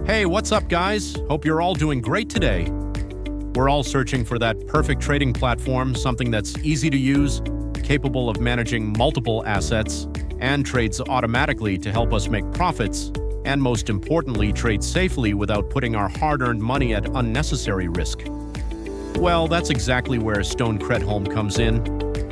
Hey, what's up, guys? Hope you're all doing great today. We're all searching for that perfect trading platform, something that's easy to use, capable of managing multiple assets, and trades automatically to help us make profits, and most importantly, trade safely without putting our hard-earned money at unnecessary risk. Well, that's exactly where Stone Credholm comes in.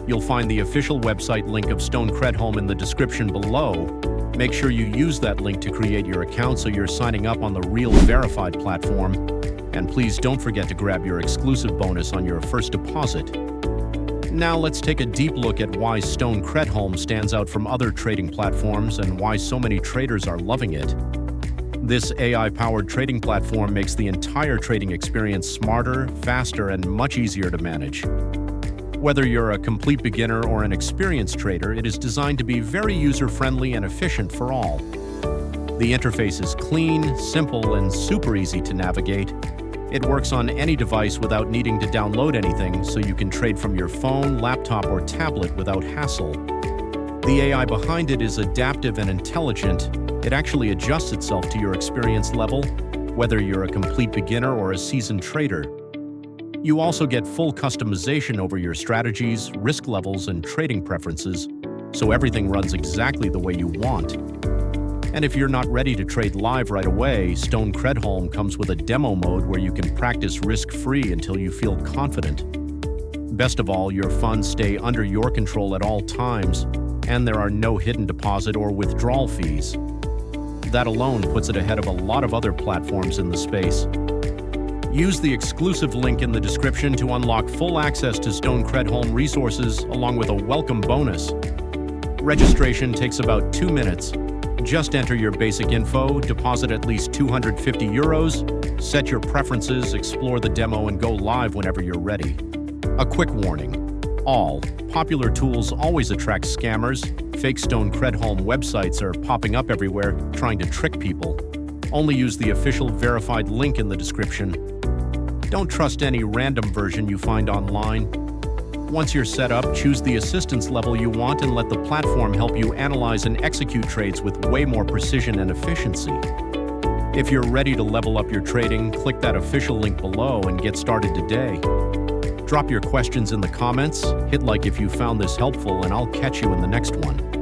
You'll find the official website link of Stone Credholm in the description below. Make sure you use that link to create your account so you're signing up on the real verified platform. And please don't forget to grab your exclusive bonus on your first deposit. Now let's take a deep look at why Stone Credholm stands out from other trading platforms and why so many traders are loving it. This AI-powered trading platform makes the entire trading experience smarter, faster, and much easier to manage. Whether you're a complete beginner or an experienced trader, it is designed to be very user-friendly and efficient for all. The interface is clean, simple, and super easy to navigate. It works on any device without needing to download anything, so you can trade from your phone, laptop, or tablet without hassle. The AI behind it is adaptive and intelligent. It actually adjusts itself to your experience level, whether you're a complete beginner or a seasoned trader. You also get full customization over your strategies, risk levels, and trading preferences, so everything runs exactly the way you want. And if you're not ready to trade live right away, Stone Credholm comes with a demo mode where you can practice risk-free until you feel confident. Best of all, your funds stay under your control at all times, and there are no hidden deposit or withdrawal fees. That alone puts it ahead of a lot of other platforms in the space. Use the exclusive link in the description to unlock full access to Stone Credholm resources along with a welcome bonus. Registration takes about 2 minutes. Just enter your basic info, deposit at least €250, set your preferences, explore the demo, and go live whenever you're ready. A quick warning. All popular tools always attract scammers. Fake Stone Credholm websites are popping up everywhere, trying to trick people. Only use the official verified link in the description. Don't trust any random version you find online. Once you're set up, choose the assistance level you want and let the platform help you analyze and execute trades with way more precision and efficiency. If you're ready to level up your trading, click that official link below and get started today. Drop your questions in the comments, hit like if you found this helpful, and I'll catch you in the next one.